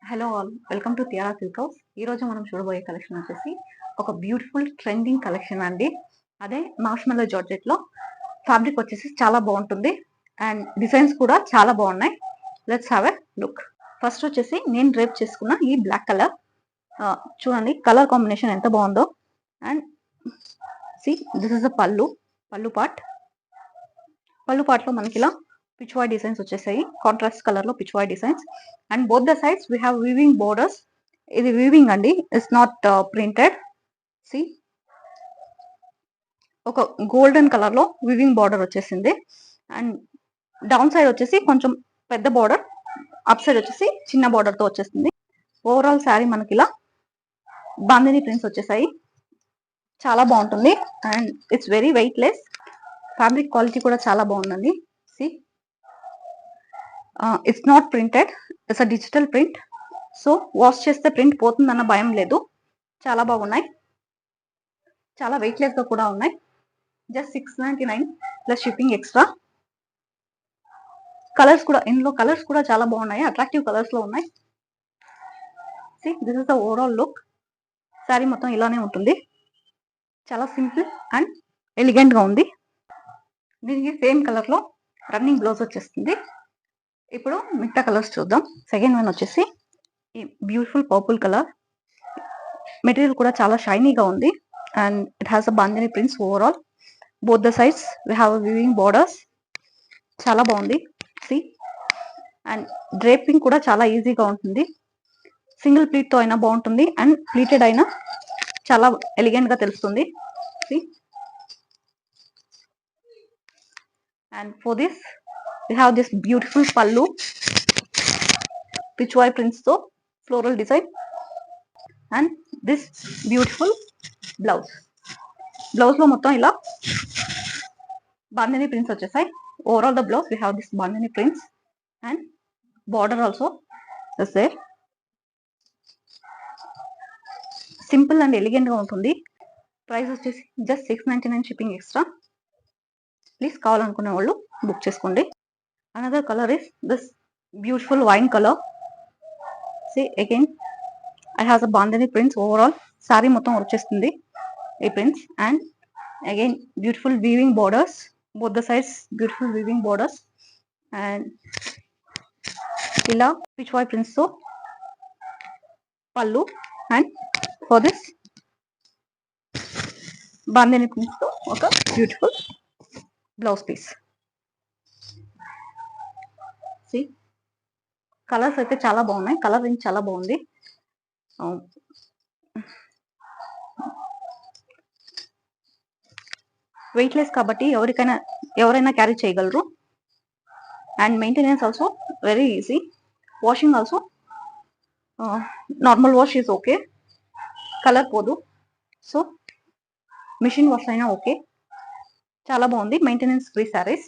Hello all, welcome to Tiara Silk House. ఈరోజు మనం చూడబోయే కలెక్షన్ వచ్చేసి ఒక బ్యూటిఫుల్ ట్రెండింగ్ కలెక్షన్ అండి. అదే మార్ష్మెల్లో జార్జెట్లో ఫ్యాబ్రిక్ వచ్చేసి చాలా బాగుంటుంది అండ్ డిజైన్స్ కూడా చాలా బాగున్నాయి. Let's have a look. First వచ్చేసి నేను డ్రేప్ చేసుకున్న ఈ బ్లాక్ కలర్ చూడండి, కలర్ కాంబినేషన్ ఎంత బాగుందో. And see this is the పళ్ళు పార్ట్లో మనకి ఇలా పిచ్వాయ్ డిజైన్స్ వచ్చేసాయి. కాంట్రాస్ట్ కలర్ లో Pichwai designs and both the sides we have weaving borders. ఇది వీవింగ్ అండి, ఇట్స్ నాట్ ప్రింటెడ్. సి ఒక గోల్డెన్ కలర్ లో వీవింగ్ బార్డర్ వచ్చేసింది అండ్ డౌన్ సైడ్ వచ్చేసి కొంచెం పెద్ద బార్డర్, అప్ సైడ్ వచ్చేసి చిన్న బార్డర్ తో వచ్చేస్తుంది. ఓవరాల్ శారీ మనకి ఇలా బాందిని ప్రింట్స్ వచ్చేసాయి. చాలా బాగుంటుంది and it's very weight less. Fabric quality కూడా చాలా బాగుందండి. See it's not printed, it's a digital print. So wash చేస్తే ప్రింట్ పోతుందన్న భయం లేదు. చాలా బాగున్నాయి, చాలా వెయిట్ లెస్ గా కూడా ఉన్నాయి. Just 699 plus shipping extra. Colours కూడా, ఇందులో కలర్స్ కూడా చాలా బాగున్నాయి, అట్రాక్టివ్ కలర్స్ లో ఉన్నాయి. See this is the overall look. Sari మొత్తం ఇలానే ఉంటుంది, చాలా సింపుల్ అండ్ ఎలిగెంట్ గా ఉంది. దీనికి సేమ్ కలర్ లో రన్నింగ్ బ్లౌజ్ వచ్చేస్తుంది. ఇప్పుడు మిగతా కలర్స్ చూద్దాం. సెకండ్ వన్ వచ్చేసి ఈ బ్యూటిఫుల్ పర్పుల్ కలర్. మెటీరియల్ కూడా చాలా షైనీగా ఉంది and it has a bandhani prints overall. Both the sides we have weaving borders. చాలా బాగుంది. సి అండ్ డ్రేపింగ్ కూడా చాలా ఈజీగా ఉంటుంది. సింగిల్ ప్లీట్ తో అయినా బాగుంటుంది అండ్ ప్లీటెడ్ అయినా చాలా ఎలిగెంట్ గా తెలుస్తుంది. See and for this we have this beautiful పళ్ళు, పిచ్వాయ్ ప్రింట్స్ తో floral design and this beautiful blouse. Blouse లో మొత్తం ఇలా బాందిని ప్రింట్స్ వచ్చేసాయి. Overall the blouse we have this bandhani prints and border also is there. Simple and elegant గా ఉంటుంది. Price వచ్చేసి just 699 shipping extra. Please కావాలనుకునే వాళ్ళు బుక్ చేసుకోండి. Another colour is this beautiful wine colour. See again I has a bandhani prints overall. Sari మొత్తం వచ్చేస్తుంది ఈ prints and again beautiful weaving borders. both the sides beautiful weaving borders and ఇలా Pichwai prints తో పళ్ళు and for this bandhani prints తో ఒక beautiful blouse piece. See colours అయితే చాలా బాగున్నాయి, కలర్ రేంజ్ చాలా బాగుంది. వెయిట్ లెస్ కాబట్టి ఎవరైనా క్యారీ చేయగలరు and maintenance also very easy. Washing also normal wash is okay, colour పోదు. సో మిషన్ వాష్ అయినా ఓకే. చాలా బాగుంది, మెయింటెనెన్స్ ఫ్రీ శారీస్.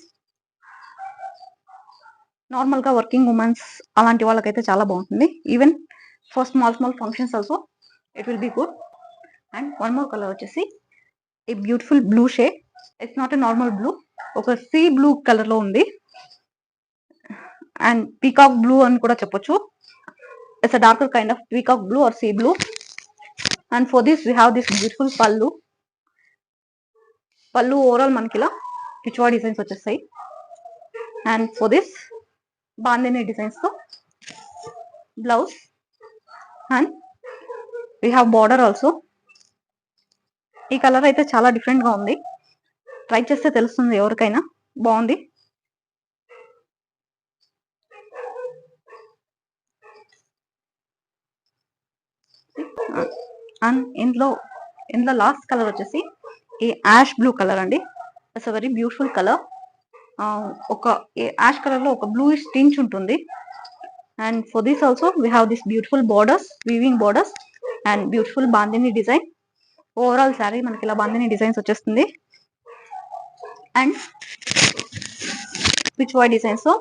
నార్మల్ గా వర్కింగ్ ఉమెన్స్ అలాంటి వాళ్ళకైతే చాలా బాగుంటుంది. Even for small functions also it will be good. And one more colour వచ్చేసి ఈ beautiful blue shade. It's not a normal blue, ఒక సీ బ్లూ కలర్ లో ఉంది అండ్ పీకాక్ బ్లూ అని కూడా చెప్పొచ్చు. It's a darker kind of peacock blue or sea blue. And for this we have this beautiful pallu overall మనకి ఇలా pichwai designs వచ్చేస్తాయి and for this bandhani designs తో blouse and we have border also. ఈ colour అయితే చాలా డిఫరెంట్ గా ఉంది, try చేస్తే తెలుస్తుంది ఎవరికైనా. బాగుంది. అండ్ ఇందులో లాస్ట్ కలర్ వచ్చేసి ఈ యాష్ బ్లూ కలర్ అండి. It's a very beautiful colour. ఒక యాష్ కలర్ లో ఒక బ్లూయిష్ టించ్ ఉంటుంది. And for this also we have this beautiful borders, weaving borders and beautiful bandhani design. Overall sari మనకి ఇలా బాందిని డిజైన్స్ వచ్చేస్తుంది అండ్ పిచ్వాయ్ డిజైన్స్ తో,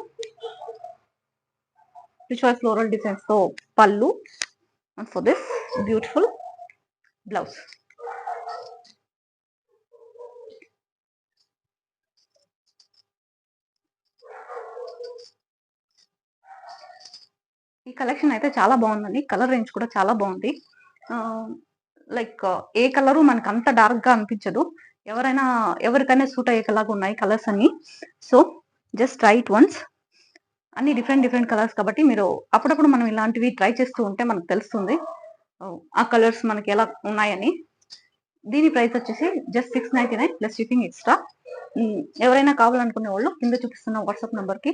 పిచ్వాయ్ ఫ్లోరల్ డిజైన్స్ తో పళ్ళు and for this beautiful blouse. ఈ కలెక్షన్ అయితే చాలా బాగుందండి. కలర్ రేంజ్ కూడా చాలా బాగుంది. లైక్ ఏ కలరు మనకు అంత డార్క్ గా అనిపించదు. ఎవరికైనా సూట్ అయ్యేలాగా ఉన్నాయి కలర్స్ అన్ని. So just try it once. అన్ని డిఫరెంట్ కలర్స్ కాబట్టి మీరు అప్పుడప్పుడు మనం ఇలాంటివి ట్రై చేస్తూ ఉంటే మనకు తెలుస్తుంది ఆ కలర్స్ మనకి ఎలా ఉన్నాయని. దీని ప్రైస్ వచ్చేసి జస్ట్ 699 ప్లస్ షిప్పింగ్ ఎక్స్ట్రా. ఎవరైనా కావాలనుకునే వాళ్ళు కింద చూపిస్తున్న వాట్సాప్ నంబర్ కి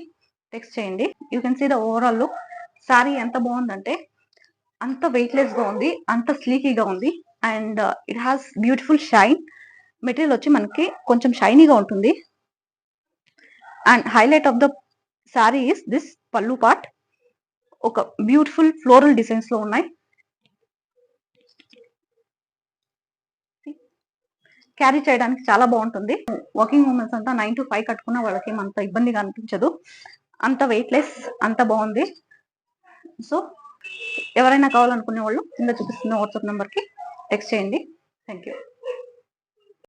టెక్స్ట్ చేయండి. You can see the overall look. Sari ఎంత బాగుందంటే అంత వెయిట్లెస్ గా ఉంది, అంత స్లీకీగా ఉంది. And it has beautiful shine. Material వచ్చి మనకి కొంచెం షైనీగా ఉంటుంది. And highlight of the sari is this pallu part. ఒక బ్యూటిఫుల్ ఫ్లోరల్ డిజైన్స్ లో ఉన్నాయి. క్యారీ చేయడానికి చాలా బాగుంటుంది. వర్కింగ్ ఉమెన్స్ అంతా 9 to 5 కట్టుకున్న వాళ్ళకి అంత ఇబ్బందిగా అనిపించదు. అంత వెయిట్లెస్, అంత బాగుంది. సో ఎవరైనా కావాలనుకునే వాళ్ళు కింద చూపిస్తున్న వాట్సాప్ నెంబర్ కి టెక్స్ట్ చేయండి. Thank you.